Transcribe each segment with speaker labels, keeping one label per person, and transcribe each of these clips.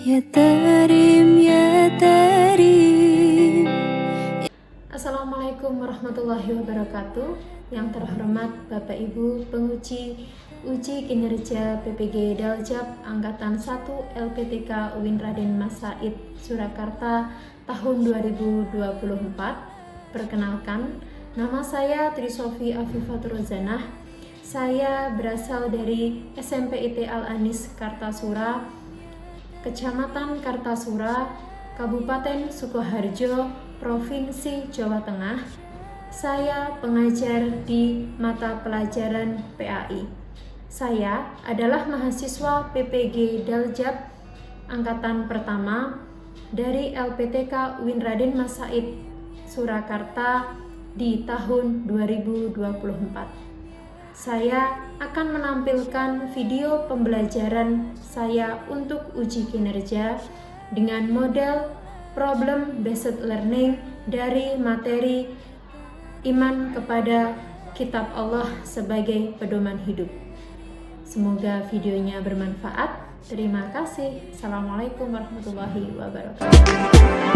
Speaker 1: Ya Tarim, Ya Tarim.
Speaker 2: Assalamualaikum warahmatullahi wabarakatuh. Yang terhormat Bapak Ibu penguji uji kinerja PPG Daljab Angkatan 1 LPTK UIN Raden Mas Said Surakarta tahun 2024. Perkenalkan, nama saya Trisofi Afifatur Rozanah. Saya berasal dari SMP IT Al-Anis Kartasura, Kecamatan Kartasura, Kabupaten Sukoharjo, Provinsi Jawa Tengah. Saya pengajar di mata pelajaran PAI. Saya adalah mahasiswa PPG Daljab Angkatan Pertama dari LPTK UIN Raden Mas Said Surakarta di tahun 2024. Saya akan menampilkan video pembelajaran saya untuk uji kinerja dengan model problem based learning dari materi iman kepada kitab Allah sebagai pedoman hidup. Semoga videonya bermanfaat. Terima kasih. Assalamualaikum warahmatullahi wabarakatuh.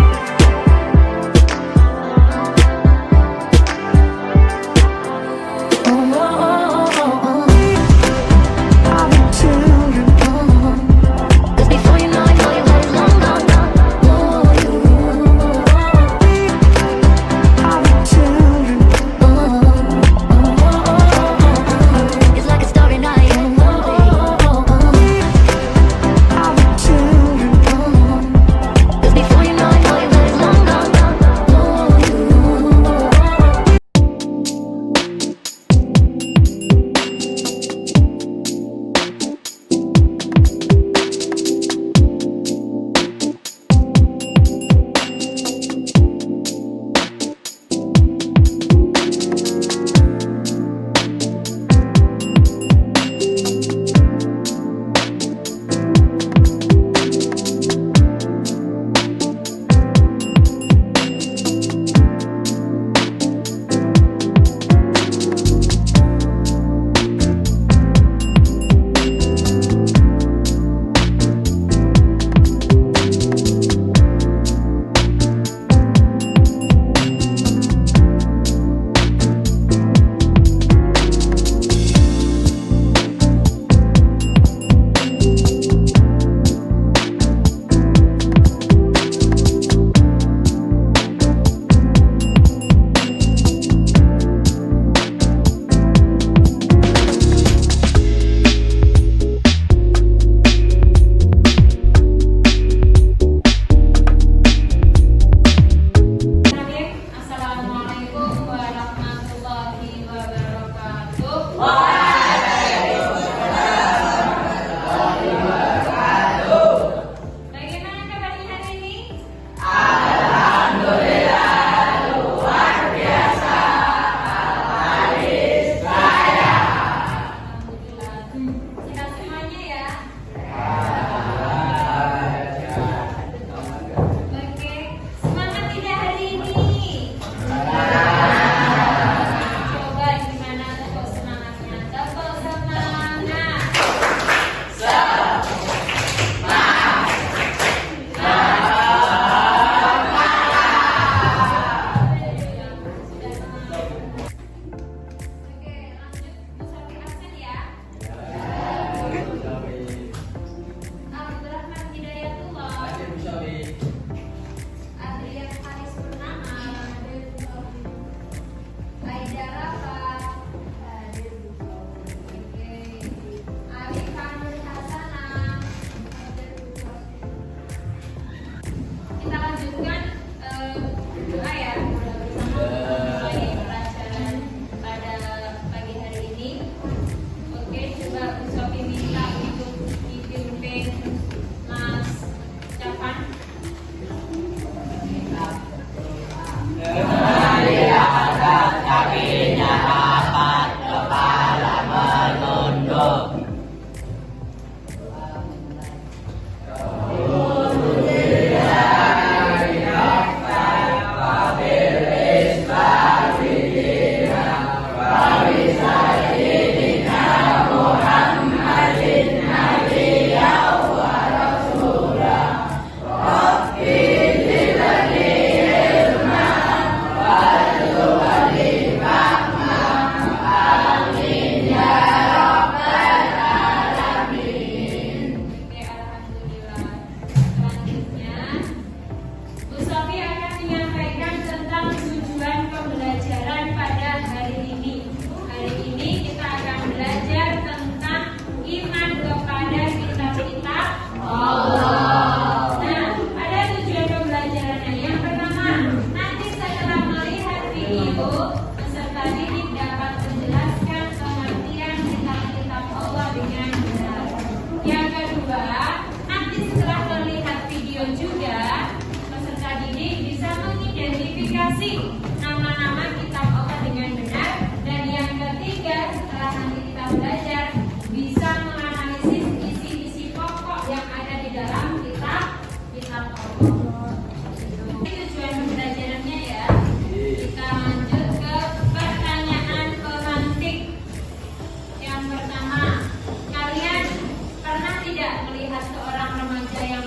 Speaker 2: melihat seorang remaja yang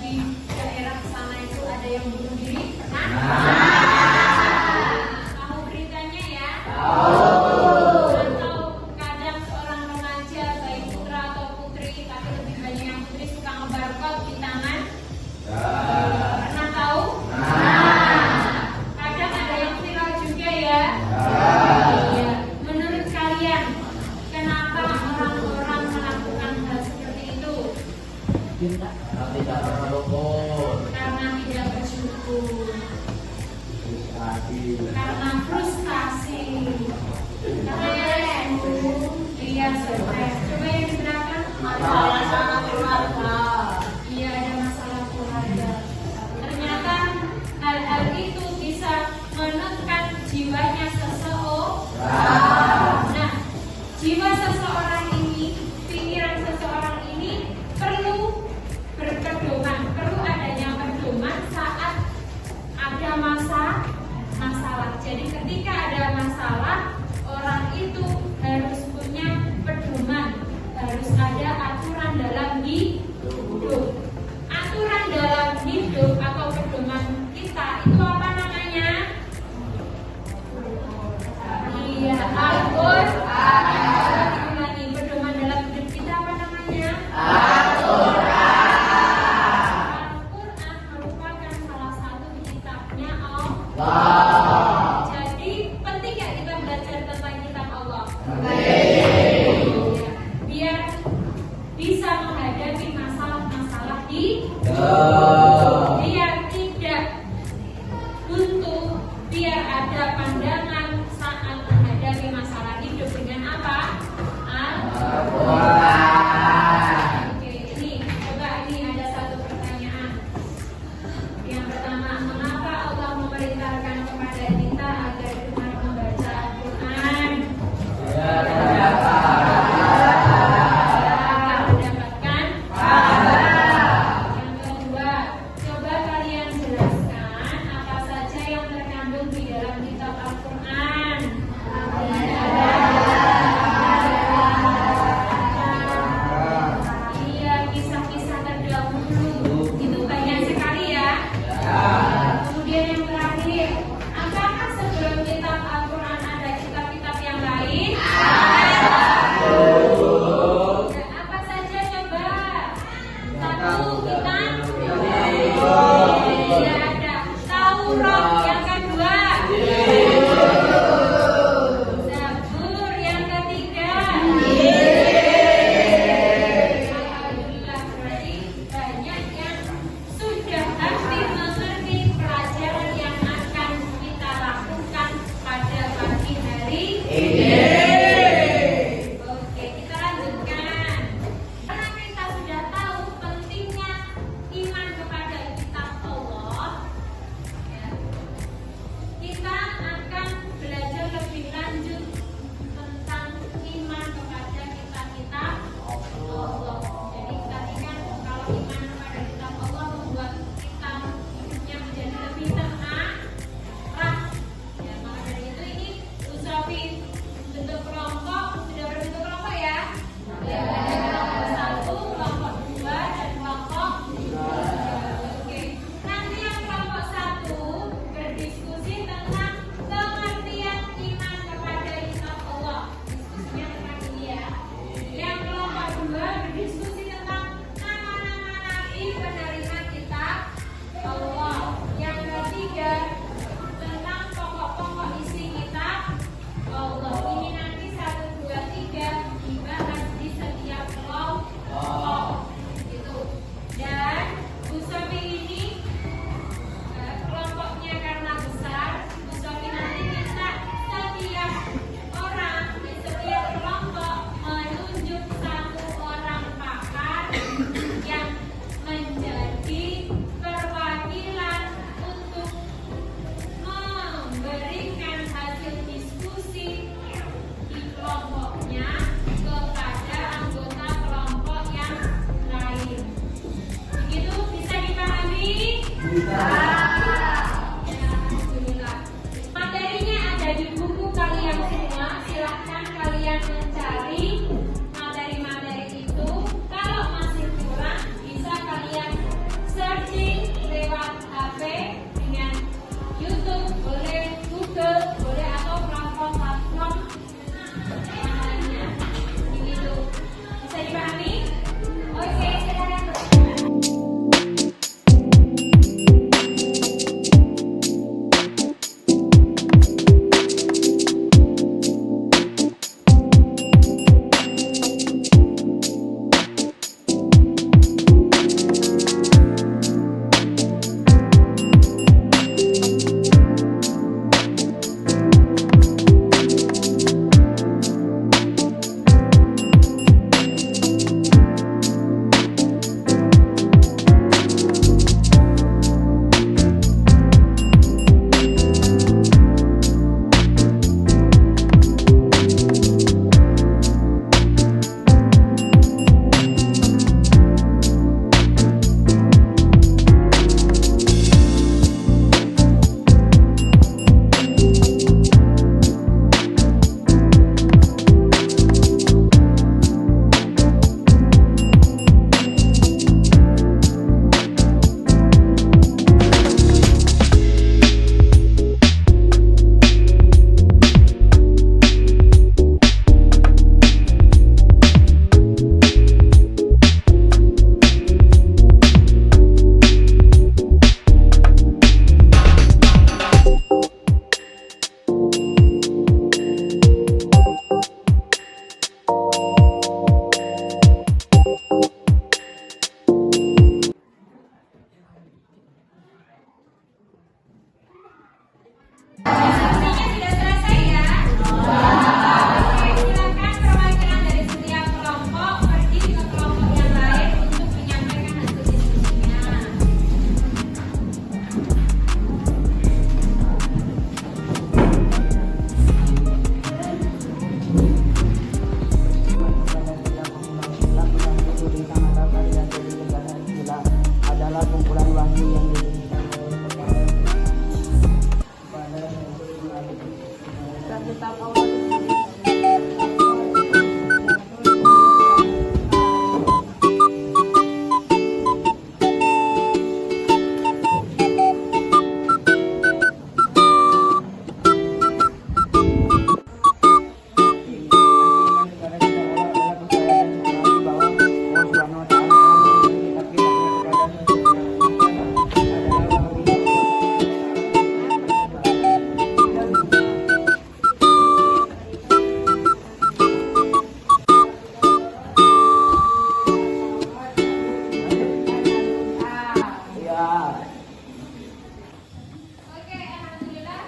Speaker 2: di daerah sana itu ada yang bunuh diri? Tahu beritanya ya? Atau kadang seorang remaja baik putra atau putri, tapi lebih banyak yang putri suka ngebarcode di tangan? Pernah tahu? Kadang ada yang viral juga ya? Iya. Menurut kalian, kenapa orang-orang melakukan hal seperti itu?
Speaker 3: Karena tidak bersyukur.
Speaker 2: Karena tidak bersyukur.
Speaker 3: Frustasi.
Speaker 2: Karena frustasi. Stres. Iya, stres. Coba yang di belakang.
Speaker 3: Masalah keluarga.
Speaker 2: Iya, ada masalah keluarga. Ternyata hal-hal itu bisa menekan jiwanya seseorang. Nah, jiwa seseorang ini, pikiran seseorang ini perlu berpedoman, perlu adanya pedoman saat ada masalah. Jadi ketika ada masalah, orang itu harus punya pedoman, harus ada aturan dalam hidup. Aturan dalam hidup atau pedoman kita itu apa namanya? Iya, Al-Qur'an. Ulangi, pedoman dalam hidup kita apa namanya? Al-Qur'an merupakan salah satu kitabnya Allah. Jadi penting ya kita belajar tentang kitab Allah. Biar bisa menghadapi masalah-masalah biar tidak buntu, biar ada pandangan saat menghadapi masalah hidup dengan apa? Oke, ini coba ini ada satu pertanyaan. Yang pertama, mengapa Allah memerintahkan kepada kita agar gemar membaca Al-Quran? Mendapatkan yang kedua, coba kalian jelaskan apa saja yang terkandung di dalam kitab Al-Quran. Iya, kisah-kisah terdahulu itu banyak sekali ya. Kemudian yang terakhir, apakah sebelum kitab Al-Quran ada kitab-kitab yang lain? Apa saja coba? Satu, kitab tidak ada. Taurat yang kedua. Zabur yang ketiga. Alhamdulillah, berarti banyak yang sudah aktif mengerti pelajaran yang akan kita lakukan pada pagi hari ini. Oke, kita lanjutkan. Karena kita sudah tahu pentingnya iman kepada kitab Allah, ya, kita akan belajar lebih lanjut tentang iman kepada kitab-kitab Allah. Jadi tadi kan kalau iman kepada kitab Allah membuat kita hidupnya menjadi lebih tenang. Ya, maka dari itu ini Usrafi bentuk kelompok, sudah berbentuk kelompok ya? Ya, ada kelompok 1, kelompok 2, dan kelompok 3. Oke. Nanti yang kelompok 1 berdiskusi tentang pengertian iman kepada kitab Allah. Diskusinya tentang ini ya. Yang kelompok 2 berdiskusi tentang nama-nama nabi penerima kitab Allah. Yang ketiga tentang pokok-pokok isi kitab Allah. Ini nanti 1, 2, 3 dibahas di setiap kelompok gitu. Dan Usami ini kelompoknya karena besar, Usami nanti minta setiap orang di setiap kelompok menunjuk satu orang pakar yang menjadi perwakilan untuk memberikan hasil diskusi di kelompoknya kepada anggota kelompok yang lain. Begitu bisa dipahami?
Speaker 3: Bisa.
Speaker 2: Ya, alhamdulillah. Materinya ada di buku kalian semua. Silahkan kalian mencari materi-materi itu. Kalau masih
Speaker 3: kitab Allah
Speaker 4: Oke, alhamdulillah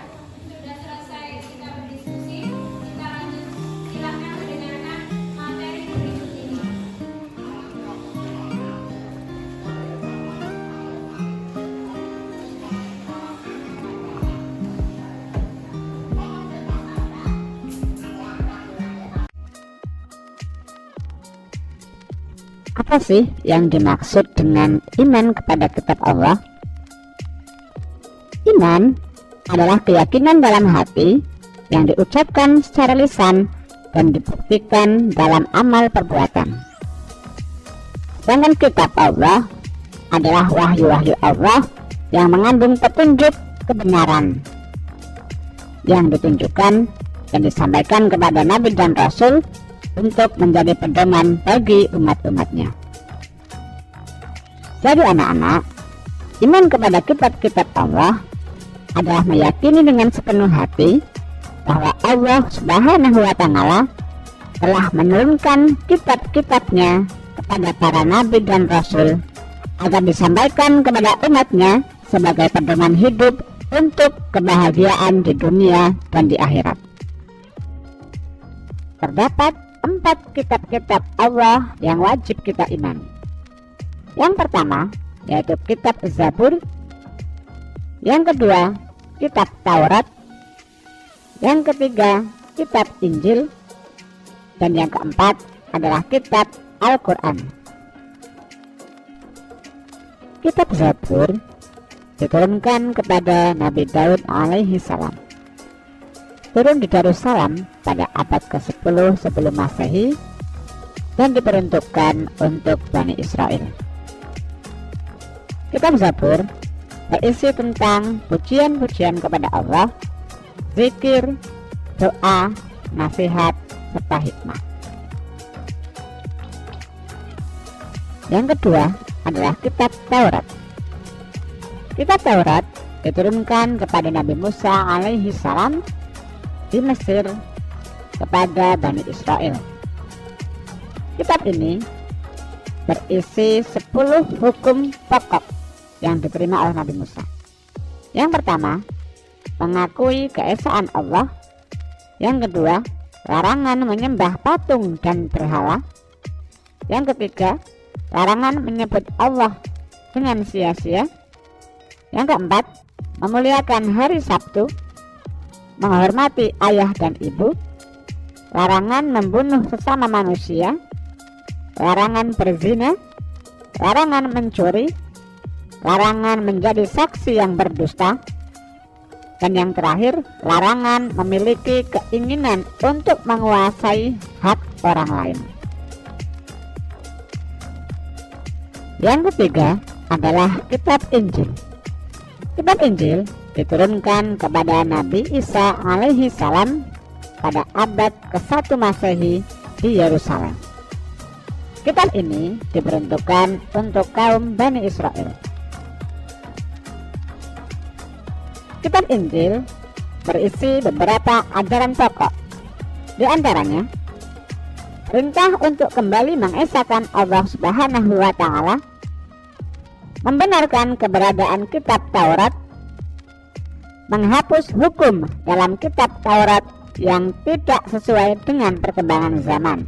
Speaker 4: sudah selesai kita berdiskusi. Kita lanjut, silakan mendengarkan materi berikut ini.
Speaker 5: Apa sih yang dimaksud dengan iman kepada kitab Allah? Iman adalah keyakinan dalam hati yang diucapkan secara lisan dan dibuktikan dalam amal perbuatan. Sedangkan kitab Allah adalah wahyu-wahyu Allah yang mengandung petunjuk kebenaran yang ditunjukkan dan disampaikan kepada Nabi dan Rasul untuk menjadi pedoman bagi umat-umatnya. Jadi anak-anak, iman kepada kitab-kitab Allah adalah meyakini dengan sepenuh hati bahwa Allah Subhanahu wa Ta'ala telah menurunkan kitab-kitabnya kepada para nabi dan rasul agar disampaikan kepada umatnya sebagai pedoman hidup untuk kebahagiaan di dunia dan di akhirat. Terdapat 4 kitab-kitab Allah yang wajib kita iman. Yang pertama yaitu kitab Zabur, yang kedua kitab Taurat, yang ketiga kitab Injil, dan yang keempat adalah kitab Al-Quran. Kitab Zabur diturunkan kepada Nabi Daud alaihi salam. Turun di Darussalam pada abad ke-10 sebelum Masehi dan diperuntukkan untuk Bani Israel. Kitab Zabur berisi tentang pujian-pujian kepada Allah, zikir, doa, nasihat, serta hikmah. Yang kedua adalah kitab Taurat. Kitab Taurat diturunkan kepada Nabi Musa alaihi salam di Mesir kepada Bani Israel. Kitab ini berisi 10 hukum pokok yang diterima oleh Nabi Musa. Yang pertama, mengakui keesaan Allah. Yang kedua, larangan menyembah patung dan berhala. Yang ketiga, larangan menyebut Allah dengan sia-sia. Yang keempat, memuliakan hari Sabtu, menghormati ayah dan ibu, larangan membunuh sesama manusia, larangan berzina, larangan mencuri, larangan menjadi saksi yang berdusta, dan yang terakhir, larangan memiliki keinginan untuk menguasai hak orang lain. Yang ketiga adalah kitab Injil. Kitab Injil diturunkan kepada Nabi Isa alaihi salam pada abad ke-1 Masehi di Yerusalem. Kitab ini diperuntukkan untuk kaum Bani Israel. Kitab Injil berisi beberapa ajaran pokok. Di antaranya, perintah untuk kembali mengesahkan Allah Subhanahu wa Ta'ala, membenarkan keberadaan kitab Taurat, menghapus hukum dalam kitab Taurat yang tidak sesuai dengan perkembangan zaman,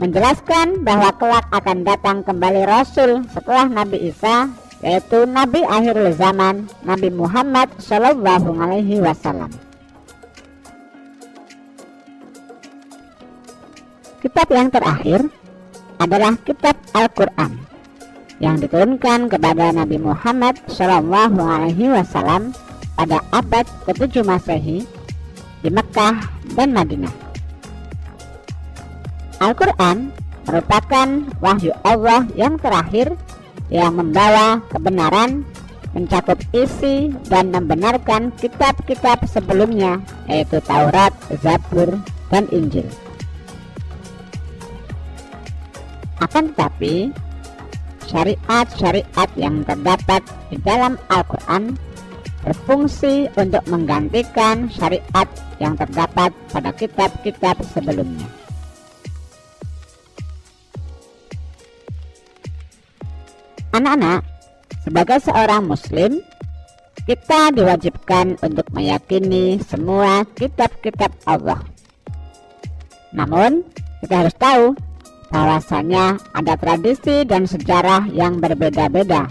Speaker 5: menjelaskan bahwa kelak akan datang kembali Rasul setelah Nabi Isa, yaitu Nabi akhir zaman, Nabi Muhammad Shallallahu Alaihi Wasallam. Kitab yang terakhir adalah kitab Al-Quran yang diturunkan kepada Nabi Muhammad Shallallahu Alaihi Wasallam pada abad ke-7 Masehi di Mekah dan Madinah. Al-Quran merupakan wahyu Allah yang terakhir yang membawa kebenaran, mencakup isi dan membenarkan kitab-kitab sebelumnya, yaitu Taurat, Zabur, dan Injil. Akan tetapi, syariat-syariat yang terdapat di dalam Al-Quran berfungsi untuk menggantikan syariat yang terdapat pada kitab-kitab sebelumnya. Anak-anak, sebagai seorang muslim, kita diwajibkan untuk meyakini semua kitab-kitab Allah. Namun, kita harus tahu bahwasanya ada tradisi dan sejarah yang berbeda-beda,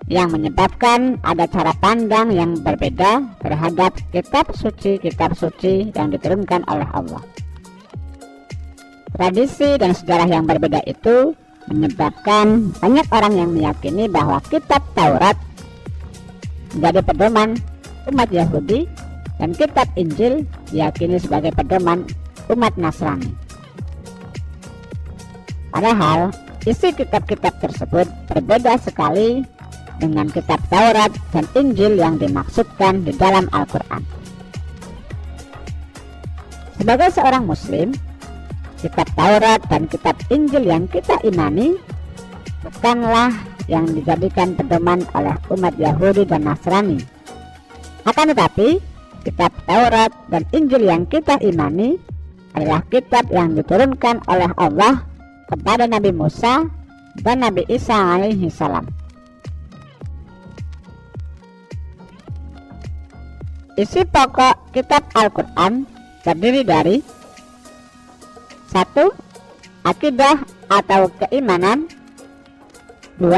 Speaker 5: yang menyebabkan ada cara pandang yang berbeda terhadap kitab suci yang diturunkan oleh Allah. Tradisi dan sejarah yang berbeda itu menyebabkan banyak orang yang meyakini bahwa kitab Taurat menjadi pedoman umat Yahudi dan kitab Injil diyakini sebagai pedoman umat Nasrani. Padahal isi kitab-kitab tersebut berbeda sekali dengan kitab Taurat dan Injil yang dimaksudkan di dalam Al-Quran. Sebagai seorang muslim, kitab Taurat dan kitab Injil yang kita imani bukanlah yang dijadikan pedoman oleh umat Yahudi dan Nasrani. Akan tetapi, kitab Taurat dan Injil yang kita imani adalah kitab yang diturunkan oleh Allah kepada Nabi Musa dan Nabi Isa alaihi salam. Isi pokok kitab Al-Quran terdiri dari 1. Akidah atau keimanan. 2.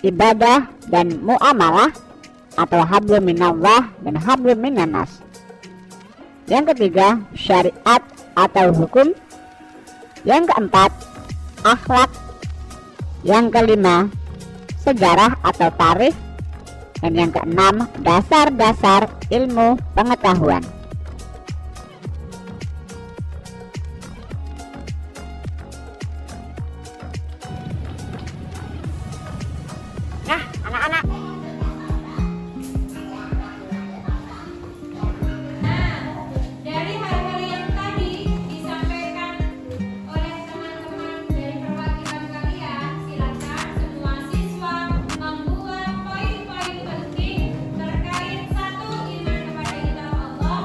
Speaker 5: Ibadah dan muamalah atau hablum minallah dan hablum minannas. Yang ketiga, syariat atau hukum. Yang keempat, akhlak. Yang kelima, sejarah atau tarikh. Dan yang keenam, dasar-dasar ilmu pengetahuan. Nah, anak-anak,
Speaker 4: Dari hal-hal yang tadi disampaikan oleh teman-teman dari perwakilan kalian, silakan semua siswa membuat poin-poin penting terkait 1. Iman kepada kitab Allah,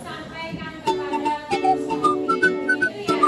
Speaker 4: sampaikan kepada Sofi. Begitu ya.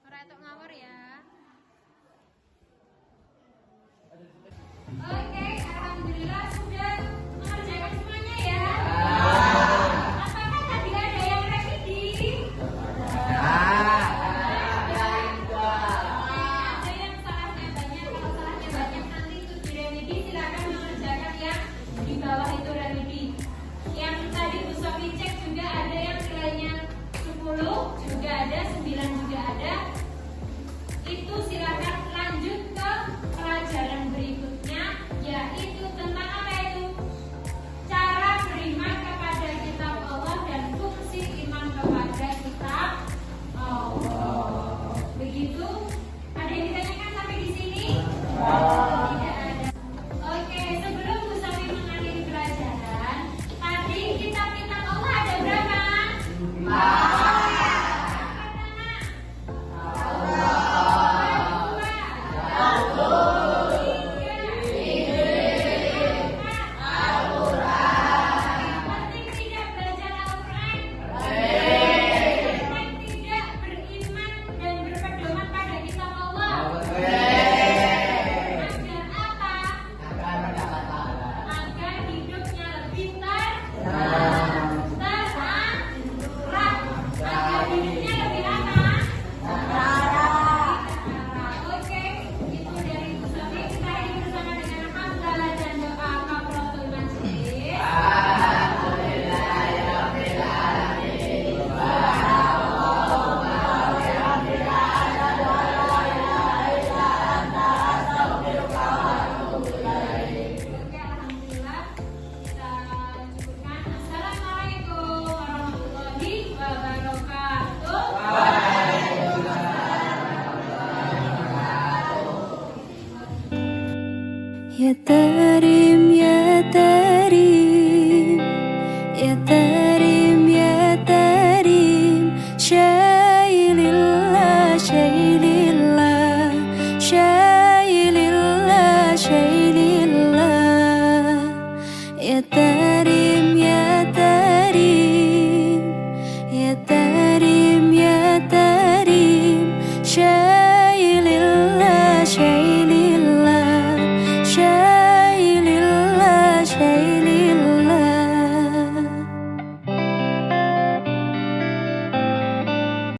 Speaker 4: Ora tok ngawur ya. Oke, alhamdulillah sudah mengerjakan semuanya ya. Apakah tadi ada yang revisi? Ada yang salahnya banyak. Kalau salahnya banyak nanti itu diremedi. Silakan mengerjakan yang di bawah itu remedi. Yang tadi Bu Sofi cek juga ada yang nilainya 10 juga ada, 9 juga ada. Itu silakan lanjut ke pelajaran berikutnya, yaitu tentang apa itu? Cara beriman kepada kitab Allah dan fungsi iman kepada kitab Allah. Begitu? Ada yang ditanyakan sampai di sini? Tidak ada. Oke, sebelum Bu Sofi mengakhiri pelajaran, tadi kitab-kitab Allah ada berapa? Penting tidak belajar Al-Quran? Penting tidak beriman dan berpedoman pada kitab Allah? Agar apa? Agar hidupnya lebih terarah. Agar hidupnya lebih apa? Terarah. Oke, itu dari Bu Sofi. Kita ini bersama dengan hamdalah dan doa kafaratul majelis. Oke, alhamdulillah kita cukupkan. Assalamualaikum warahmatullahi wabarakatuh.
Speaker 1: Ya Tarim, Ya Tarim, Ya Tarim, Ya Tarim, Syailillah, Syailillah, Syailillah, Syailillah, Ya Tarim.